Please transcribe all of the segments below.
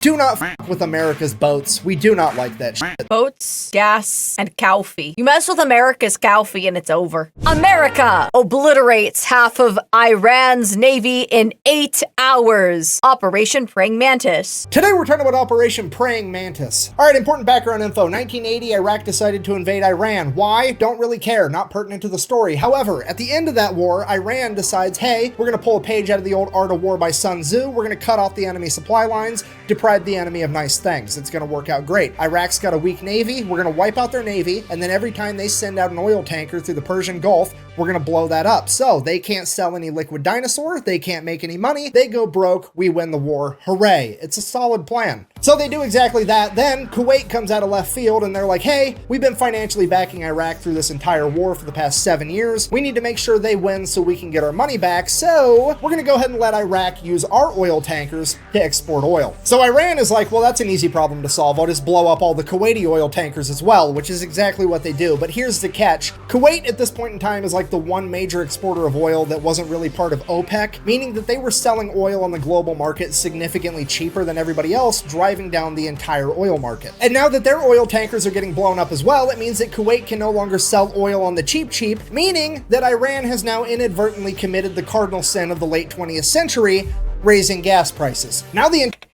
Do not f with America's boats. We do not like that shit. Boats, gas, and cow fee. You mess with America's cow fee and it's over. America obliterates half of Iran's navy in 8 hours. Operation Praying Mantis. Today we're talking about Operation Praying Mantis. All right, important background info. 1980, Iraq decided to invade Iran. Why? Don't really care. Not pertinent to the story. However, at the end of that war, Iran decides, hey, we're going to pull a page out of the old Art of War by Sun Tzu. We're going to cut off the enemy supply lines, deprive the enemy of nice things. It's going to work out great. Iraq's got a weak navy. We're going to wipe out their navy, and then every time they send out an oil tanker through the Persian Gulf, we're going to blow that up. So they can't sell any liquid dinosaur. They can't make any money. They go broke. We win the war. Hooray. It's a solid plan. So they do exactly that. Then Kuwait comes out of left field and they're like, hey, we've been financially backing Iraq through this entire war for the past 7 years. We need to make sure they win so we can get our money back. So we're going to go ahead and let Iraq use our oil tankers to export oil. So Iran is like, well, that's an easy problem to solve. I'll just blow up all the Kuwaiti oil tankers as well, which is exactly what they do. But here's the catch. Kuwait at this point in time is like the one major exporter of oil that wasn't really part of OPEC, meaning that they were selling oil on the global market significantly cheaper than everybody else, driving down the entire oil market. And now that their oil tankers are getting blown up as well, it means that Kuwait can no longer sell oil on the cheap, meaning that Iran has now inadvertently committed the cardinal sin of the late 20th century, raising gas prices. Now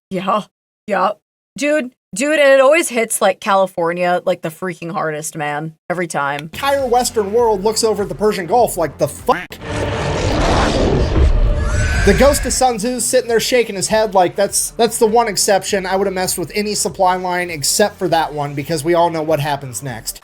Yeah. Dude, and it always hits like California, like the freaking hardest, man. Every time. Entire Western world looks over at the Persian Gulf like, the fuck? The ghost of Sun Tzu's sitting there shaking his head like that's the one exception. I would have messed with any supply line except for that one because we all know what happens next.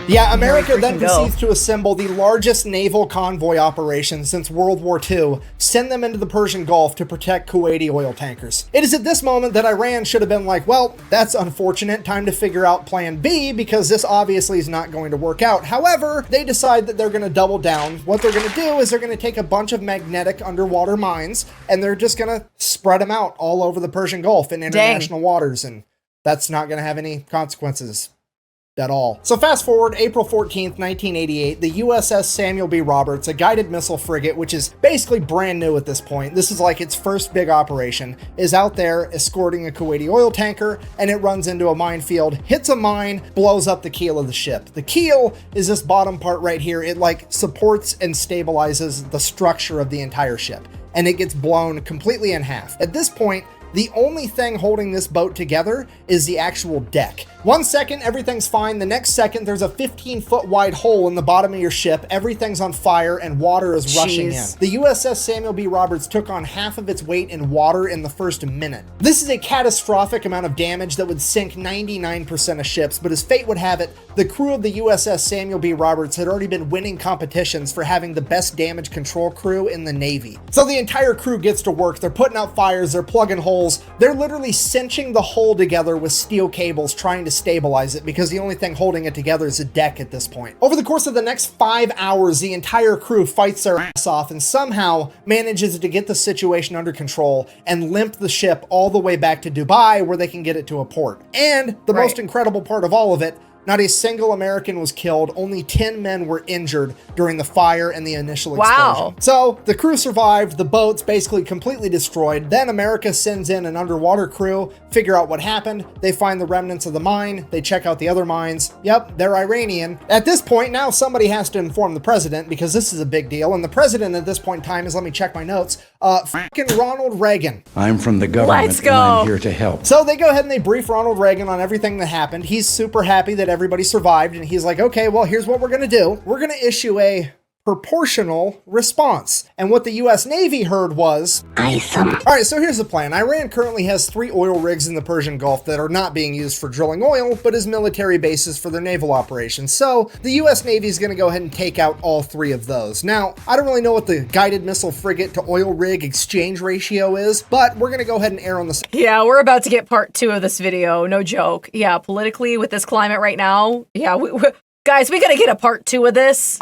Yeah, America then proceeds to assemble the largest naval convoy operation since World War II, send them into the Persian Gulf to protect Kuwaiti oil tankers. It is at this moment that Iran should have been like, well, that's unfortunate, time to figure out plan B because this obviously is not going to work out. However, they decide that they're going to double down. What they're going to do is they're going to take a bunch of magnetic underwater mines and they're just going to spread them out all over the Persian Gulf in international waters, and that's not going to have any consequences at all. So fast forward, April 14th, 1988, the USS Samuel B. Roberts, a guided missile frigate, which is basically brand new at this point, this is like its first big operation, is out there escorting a Kuwaiti oil tanker, and it runs into a minefield, hits a mine, blows up the keel of the ship. The keel is this bottom part right here. It like supports and stabilizes the structure of the entire ship, and it gets blown completely in half. At this point, the only thing holding this boat together is the actual deck. 1 second, everything's fine. The next second, there's a 15-foot wide hole in the bottom of your ship. Everything's on fire and water is rushing in. The USS Samuel B. Roberts took on half of its weight in water in the first minute. This is a catastrophic amount of damage that would sink 99% of ships, but as fate would have it, the crew of the USS Samuel B. Roberts had already been winning competitions for having the best damage control crew in the Navy. So the entire crew gets to work. They're putting out fires, they're plugging holes, they're literally cinching the hull together with steel cables trying to stabilize it because the only thing holding it together is a deck at this point. Over the course of the next 5 hours, the entire crew fights their ass off and somehow manages to get the situation under control and limp the ship all the way back to Dubai where they can get it to a port. And the most incredible part of all of it, not a single American was killed, only 10 men were injured during the fire and the initial explosion. So the crew survived, the boat's basically completely destroyed. Then America sends in an underwater crew, figure out what happened. They find the remnants of the mine, they check out the other mines. Yep, they're Iranian. At this point, now somebody has to inform the president because this is a big deal. And the president at this point in time is, let me check my notes, fucking Ronald Reagan. I'm from the government and I'm here to help. So they go ahead and they brief Ronald Reagan on everything that happened. He's super happy that everybody survived, and he's like, okay, well, here's what we're gonna do. We're gonna issue a proportional response. And what the US Navy heard was awesome. All right, so here's the plan. Iran currently has 3 oil rigs in the Persian Gulf that are not being used for drilling oil, but as military bases for their naval operations. So the US Navy is going to go ahead and take out all 3 of those. Now, I don't really know what the guided missile frigate to oil rig exchange ratio is, but we're going to go ahead and err on the... Yeah, we're about to get part 2 of this video. No joke. Yeah, politically with this climate right now. Yeah, guys, we got to get a part 2 of this.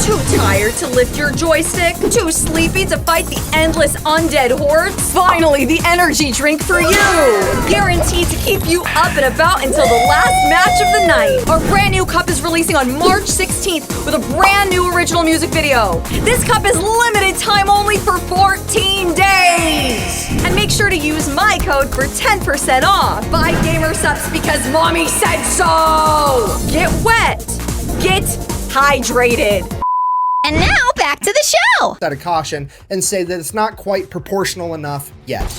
Too tired to lift your joystick? Too sleepy to fight the endless undead hordes? Finally, the energy drink for you! Guaranteed to keep you up and about until the last match of the night. Our brand new cup is releasing on March 16th. 16th with a brand new original music video. This cup is limited time only for 14 days. And make sure to use my code for 10% off. Buy Gamersupps because mommy said so. Get wet. Get hydrated. And now back to the show. Out of caution and say that it's not quite proportional enough yet.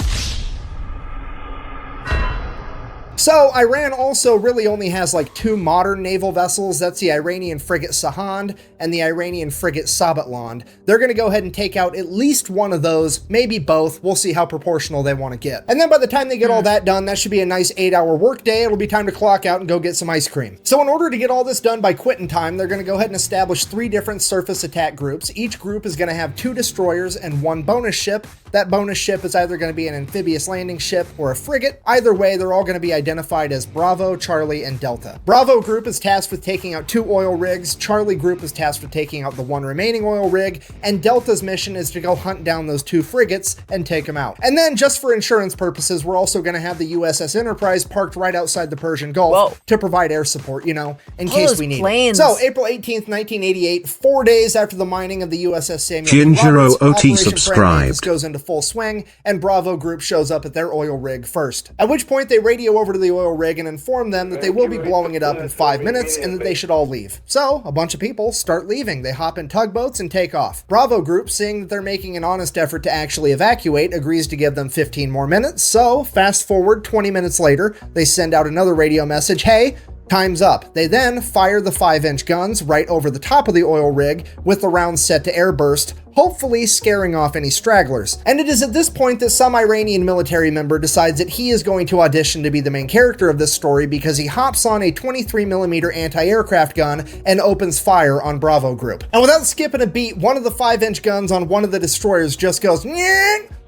So Iran also really only has like 2 modern naval vessels. That's the Iranian frigate Sahand and the Iranian frigate Sabatland. They're going to go ahead and take out at least one of those, maybe both. We'll see how proportional they want to get. And then by the time they get all that done, that should be a nice 8-hour work day. It'll be time to clock out and go get some ice cream. So in order to get all this done by quitting time, they're going to go ahead and establish 3 different surface attack groups. Each group is going to have 2 destroyers and 1 bonus ship. That bonus ship is either going to be an amphibious landing ship or a frigate. Either way, they're all going to be identified as Bravo, Charlie, and Delta. Bravo group is tasked with taking out 2 oil rigs, Charlie group is tasked with taking out the 1 remaining oil rig, and Delta's mission is to go hunt down those 2 frigates and take them out. And then, just for insurance purposes, we're also going to have the USS Enterprise parked right outside the Persian Gulf to provide air support, you know, in case we need it. So, April 18th, 1988, 4 days after the mining of the USS Samuel Roberts, OT subscribed. goes into full swing, and Bravo group shows up at their oil rig first. At which point they radio over to the oil rig and inform them that they will be blowing it up in 5 minutes and that they should all leave. So a bunch of people start leaving. They hop in tugboats and take off. Bravo group, seeing that they're making an honest effort to actually evacuate, agrees to give them 15 more minutes. So fast forward 20 minutes later, they send out another radio message, hey, time's up. They then fire the 5-inch guns right over the top of the oil rig with the rounds set to airburst, hopefully scaring off any stragglers. And it is at this point that some Iranian military member decides that he is going to audition to be the main character of this story because he hops on a 23mm anti-aircraft gun and opens fire on Bravo group. And without skipping a beat, one of the 5-inch guns on one of the destroyers just goes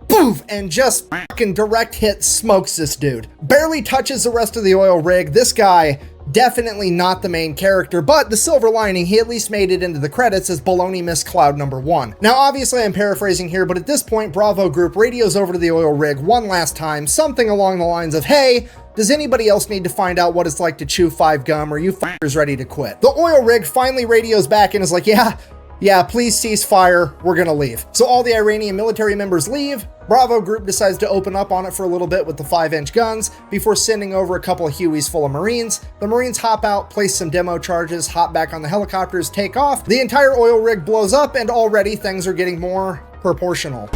poof, and just fucking direct hit smokes this dude. Barely touches the rest of the oil rig. This guy, definitely not the main character, but the silver lining, he at least made it into the credits as Baloney Miss Cloud number 1. Now, obviously I'm paraphrasing here, but at this point, Bravo group radios over to the oil rig one last time, something along the lines of, hey, does anybody else need to find out what it's like to chew 5 gum? Or are you f***ers ready to quit? The oil rig finally radios back and is like, yeah, please cease fire, we're gonna leave. So all the Iranian military members leave. Bravo group decides to open up on it for a little bit with the 5-inch guns before sending over a couple of Hueys full of Marines. The Marines hop out, place some demo charges, hop back on the helicopters, take off. The entire oil rig blows up, and already things are getting more proportional.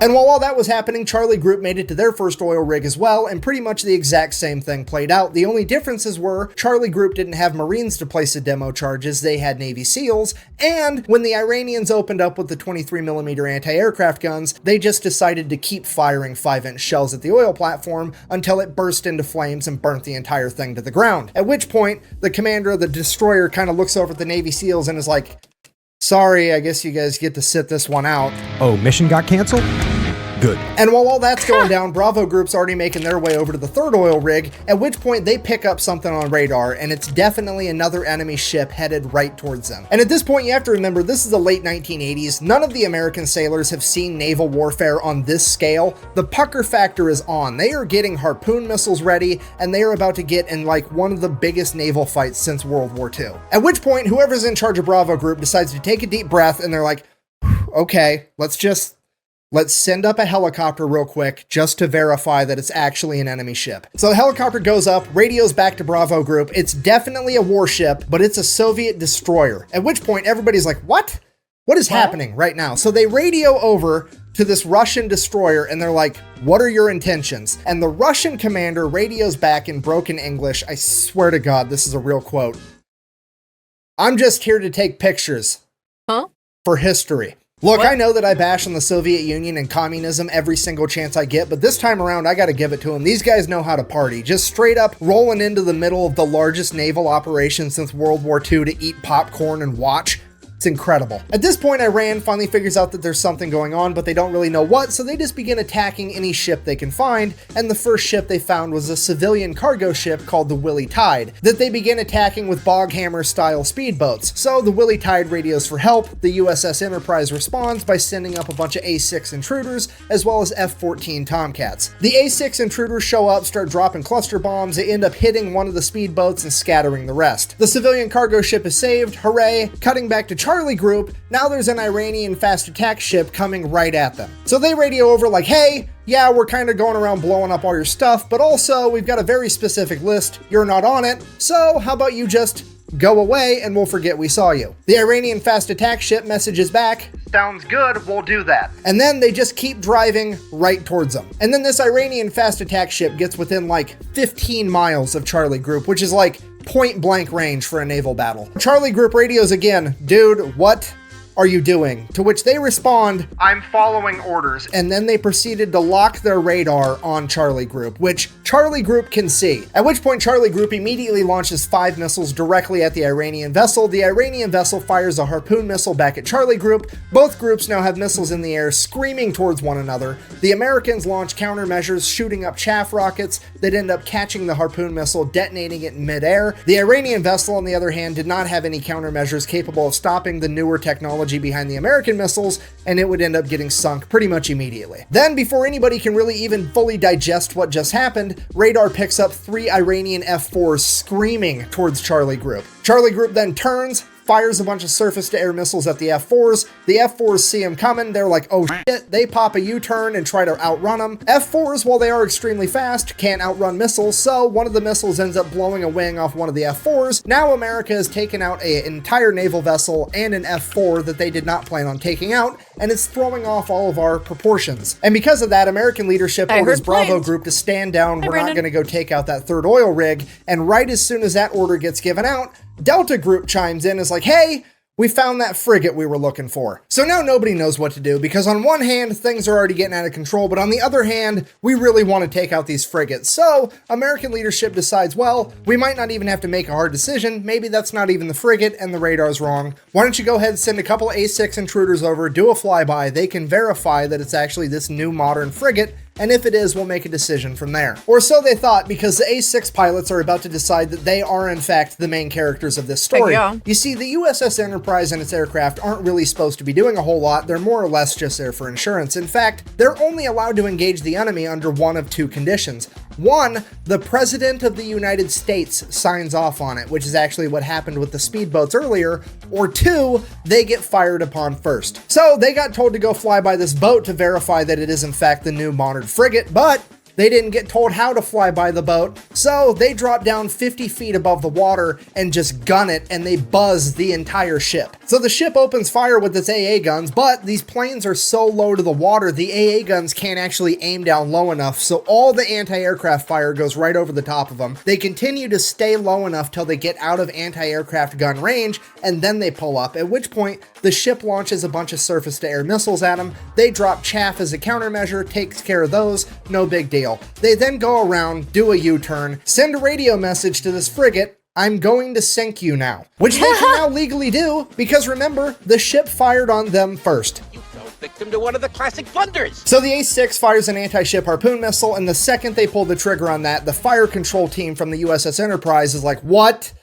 And while all that was happening, Charlie Group made it to their first oil rig as well, and pretty much the exact same thing played out. The only differences were Charlie Group didn't have Marines to place the demo charges, they had Navy SEALs, and when the Iranians opened up with the 23mm anti-aircraft guns, they just decided to keep firing 5-inch shells at the oil platform until it burst into flames and burnt the entire thing to the ground. At which point, the commander of the destroyer kind of looks over at the Navy SEALs and is like, sorry, I guess you guys get to sit this one out. Oh, mission got canceled? Good. And while all that's going down, Bravo Group's already making their way over to the third oil rig, at which point they pick up something on radar, and it's definitely another enemy ship headed right towards them. And at this point, you have to remember, this is the late 1980s. None of the American sailors have seen naval warfare on this scale. The pucker factor is on. They are getting harpoon missiles ready, and they are about to get in like one of the biggest naval fights since World War II. At which point, whoever's in charge of Bravo Group decides to take a deep breath, and they're like, okay, let's send up a helicopter real quick just to verify that it's actually an enemy ship. So the helicopter goes up, radios back to Bravo Group. It's definitely a warship, but it's a Soviet destroyer. At which point everybody's like, what? What is happening right now? So they radio over to this Russian destroyer and they're like, what are your intentions? And the Russian commander radios back in broken English. I swear to God, this is a real quote. I'm just here to take pictures. For history. Look, I know that I bash on the Soviet Union and communism every single chance I get, but this time around, I gotta give it to them. These guys know how to party. Just straight up rolling into the middle of the largest naval operation since World War II to eat popcorn and watch. It's incredible. At this point, Iran finally figures out that there's something going on, but they don't really know what, so they just begin attacking any ship they can find, and the first ship they found was a civilian cargo ship called the Willie Tide, that they begin attacking with Boghammer-style speedboats. So the Willie Tide radios for help, the USS Enterprise responds by sending up a bunch of A6 intruders, as well as F-14 Tomcats. The A6 intruders show up, start dropping cluster bombs, they end up hitting one of the speedboats and scattering the rest. The civilian cargo ship is saved, hooray. Cutting back to Charlie Group, now there's an Iranian fast attack ship coming right at them. So they radio over like, hey, yeah, we're kind of going around blowing up all your stuff, but also we've got a very specific list, you're not on it, so how about you just go away and we'll forget we saw you. The Iranian fast attack ship messages back, sounds good, we'll do that. And then they just keep driving right towards them. And then this Iranian fast attack ship gets within like 15 miles of Charlie Group, which is like point blank range for a naval battle. Charlie Group radios again, dude, what are you doing? To which they respond, I'm following orders. And then they proceeded to lock their radar on Charlie Group, which Charlie Group can see. At which point Charlie Group immediately launches 5 missiles directly at the Iranian vessel. The Iranian vessel fires a harpoon missile back at Charlie Group. Both groups now have missiles in the air screaming towards one another. The Americans launch countermeasures, shooting up chaff rockets that end up catching the harpoon missile, detonating it in midair. The Iranian vessel, on the other hand, did not have any countermeasures capable of stopping the newer technology behind the American missiles, and it would end up getting sunk pretty much immediately. Then, before anybody can really even fully digest what just happened, radar picks up 3 Iranian F-4s screaming towards Charlie Group. Charlie Group then turns, fires a bunch of surface-to-air missiles at the F-4s. The F-4s see him coming, they're like, oh shit, they pop a U-turn and try to outrun them. F-4s, while they are extremely fast, can't outrun missiles, so one of the missiles ends up blowing a wing off one of the F-4s. Now America has taken out an entire naval vessel and an F-4 that they did not plan on taking out, and it's throwing off all of our proportions. And because of that, American leadership orders Bravo Group to stand down, we're not gonna go take out that third oil rig, and right as soon as that order gets given out, Delta Group chimes in, is like, hey, we found that frigate we were looking for. So now nobody knows what to do, because on one hand, things are already getting out of control, but on the other hand, we really want to take out these frigates. So American leadership decides, well, we might not even have to make a hard decision. Maybe that's not even the frigate and the radar's wrong. Why don't you go ahead and send a couple A6 intruders over, do a flyby. They can verify that it's actually this new modern frigate, and if it is, we'll make a decision from there. Or so they thought, because the A6 pilots are about to decide that they are in fact the main characters of this story. You see, the USS Enterprise and its aircraft aren't really supposed to be doing a whole lot. They're more or less just there for insurance. In fact, they're only allowed to engage the enemy under one of 2 conditions. 1, the President of the United States signs off on it, which is actually what happened with the speedboats earlier, or 2, they get fired upon first. So they got told to go fly by this boat to verify that it is in fact the new modern frigate, but they didn't get told how to fly by the boat, so they drop down 50 feet above the water and just gun it, and they buzz the entire ship. So the ship opens fire with its AA guns, but these planes are so low to the water, the AA guns can't actually aim down low enough, so all the anti-aircraft fire goes right over the top of them. They continue to stay low enough till they get out of anti-aircraft gun range, and then they pull up, at which point the ship launches a bunch of surface-to-air missiles at them. They drop chaff as a countermeasure, takes care of those, no big deal. They then go around, do a U-turn, send a radio message to this frigate, I'm going to sink you now. Which they can now legally do, because remember, the ship fired on them first. You fell victim to one of the classic blunders. So the A6 fires an anti-ship harpoon missile, and the second they pull the trigger on that, the fire control team from the USS Enterprise is like, what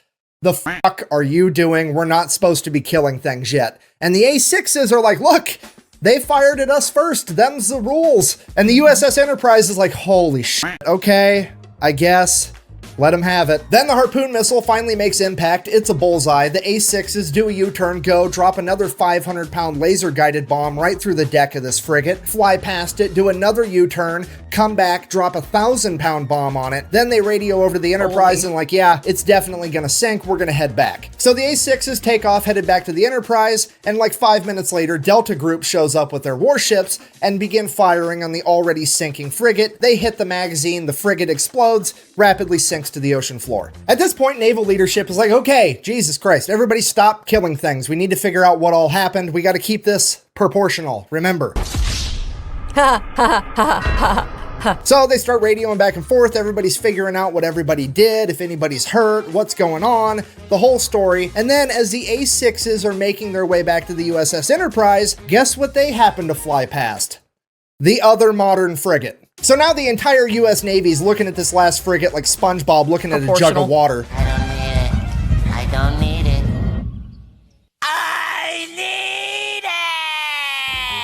the fuck are you doing? We're not supposed to be killing things yet. And the A6s are like, look, they fired at us first, them's the rules. And the USS Enterprise is like, holy shit, okay, I guess. Let him have it. Then the harpoon missile finally makes impact. It's a bullseye. The A6s do a U-turn, go, drop another 500-pound laser-guided bomb right through the deck of this frigate, fly past it, do another U-turn, come back, drop a 1,000-pound bomb on it. Then they radio over to the Enterprise and like, yeah, it's definitely gonna sink. We're gonna head back. So the A6s take off, headed back to the Enterprise, and like 5 minutes later, Delta Group shows up with their warships and begin firing on the already sinking frigate. They hit the magazine, the frigate explodes, rapidly sinks to the ocean floor. At this point, naval leadership is like, okay, Jesus Christ, everybody stop killing things. We need to figure out what all happened. We got to keep this proportional, remember. So they start radioing back and forth. Everybody's figuring out what everybody did, if anybody's hurt, what's going on, the whole story. And then as the A6s are making their way back to the USS Enterprise, guess what they happen to fly past? The other modern frigate. So now the entire US Navy's looking at this last frigate like SpongeBob looking at a jug of water. I don't need it. I don't need it.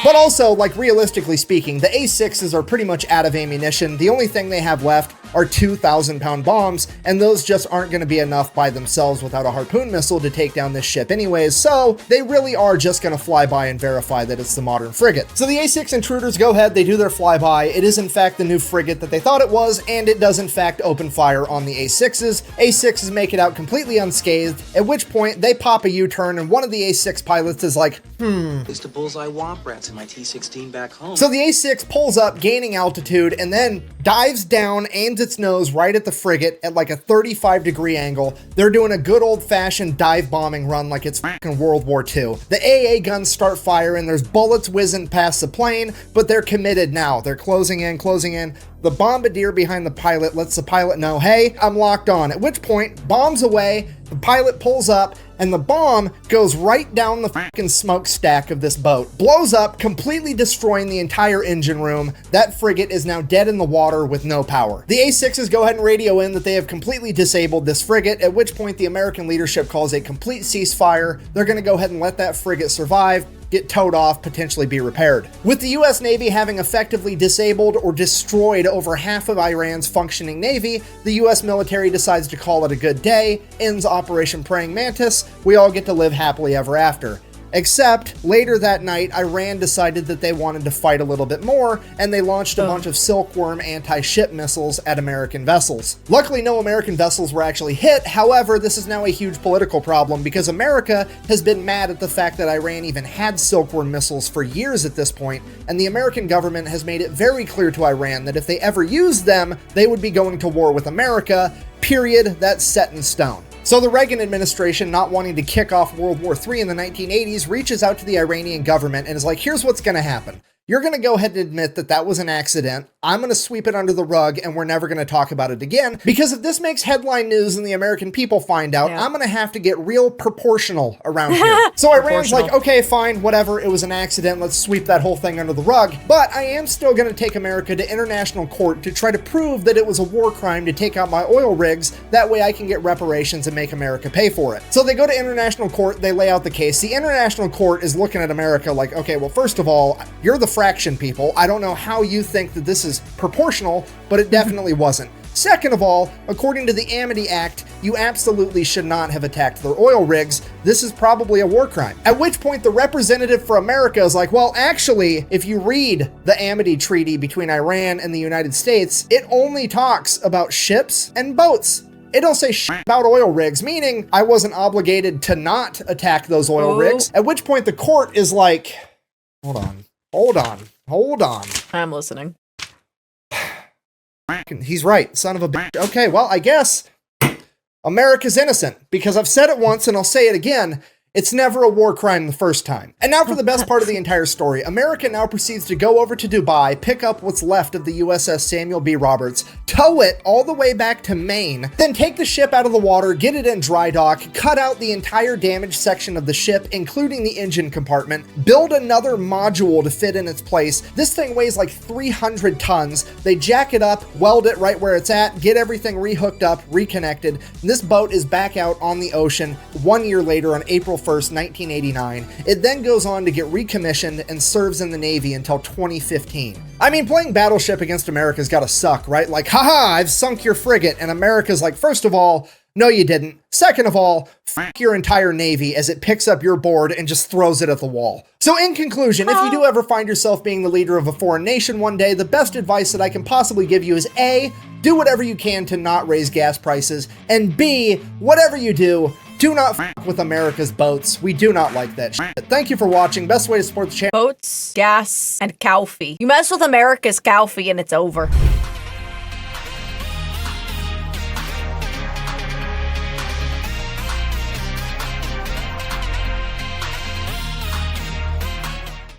But also, like, realistically speaking, the A6s are pretty much out of ammunition. The only thing they have left are 2,000-pound bombs, and those just aren't going to be enough by themselves without a harpoon missile to take down this ship anyways, so they really are just going to fly by and verify that it's the modern frigate. So the A6 intruders go ahead, they do their flyby. It is in fact the new frigate that they thought it was, and it does in fact open fire on the A6s. A6s make it out completely unscathed, at which point they pop a U-turn, and one of the A6 pilots is like, At least a bullseye womp rats in my T-16 back home. So the A6 pulls up, gaining altitude, and then dives down, aims its nose right at the frigate at like a 35-degree angle. They're doing a good old-fashioned dive bombing run like it's fucking World War II. The AA guns start firing, there's bullets whizzing past the plane, but they're committed now. They're closing in, closing in. The bombardier behind the pilot lets the pilot know, hey, I'm locked on. At which point, bombs away, the pilot pulls up, and the bomb goes right down the fucking smokestack of this boat. Blows up, completely destroying the entire engine room. That frigate is now dead in the water with no power. The A6s go ahead and radio in that they have completely disabled this frigate, at which point the American leadership calls a complete ceasefire. They're gonna go ahead and let that frigate survive, get towed off, potentially be repaired. With the US Navy having effectively disabled or destroyed over half of Iran's functioning navy, the US military decides to call it a good day, ends Operation Praying Mantis, we all get to live happily ever after. Except, later that night, Iran decided that they wanted to fight a little bit more, and they launched a bunch of Silkworm anti-ship missiles at American vessels. Luckily, no American vessels were actually hit. However, this is now a huge political problem because America has been mad at the fact that Iran even had Silkworm missiles for years at this point, and the American government has made it very clear to Iran that if they ever used them, they would be going to war with America. Period. That's set in stone. So the Reagan administration, not wanting to kick off World War III in the 1980s, reaches out to the Iranian government and is like, here's what's going to happen. You're going to go ahead and admit that that was an accident. I'm going to sweep it under the rug and we're never going to talk about it again. Because if this makes headline news and the American people find out, I'm going to have to get real proportional around here. So Iran's like, okay, fine, whatever. It was an accident. Let's sweep that whole thing under the rug. But I am still going to take America to international court to try to prove that it was a war crime to take out my oil rigs. That way I can get reparations and make America pay for it. So they go to international court. They lay out the case. The international court is looking at America like, okay, well, first of all, you're the fraction people. I don't know how you think that this is proportional, but it definitely wasn't. Second of all, according to the Amity Act, you absolutely should not have attacked their oil rigs. This is probably a war crime. At which point the representative for America is like, well, actually, if you read the Amity Treaty between Iran and the United States, it only talks about ships and boats. It don't say shit about oil rigs, meaning I wasn't obligated to not attack those oil rigs. At which point the court is like, hold on. I'm listening. He's right, son of a bitch. Okay, well, I guess America's innocent, because I've said it once and I'll say it again. It's never a war crime the first time. And now for the best part of the entire story. America now proceeds to go over to Dubai, pick up what's left of the USS Samuel B. Roberts, tow it all the way back to Maine, then take the ship out of the water, get it in dry dock, cut out the entire damaged section of the ship, including the engine compartment, build another module to fit in its place. This thing weighs like 300 tons. They jack it up, weld it right where it's at, get everything rehooked up, reconnected. This boat is back out on the ocean 1 year later on April 1st, 1989. It then goes on to get recommissioned and serves in the Navy until 2015. I mean, playing Battleship against America's gotta suck, right? Like, haha, I've sunk your frigate, and America's like, first of all, no you didn't. Second of all, f*** your entire Navy as it picks up your board and just throws it at the wall. So in conclusion, if you do ever find yourself being the leader of a foreign nation one day, the best advice that I can possibly give you is A, do whatever you can to not raise gas prices, and B, whatever you do not f*** with America's boats. We do not like that shit. Thank you for watching. Best way to support the channel. Boats, gas, and cow fee. You mess with America's cow fee and it's over.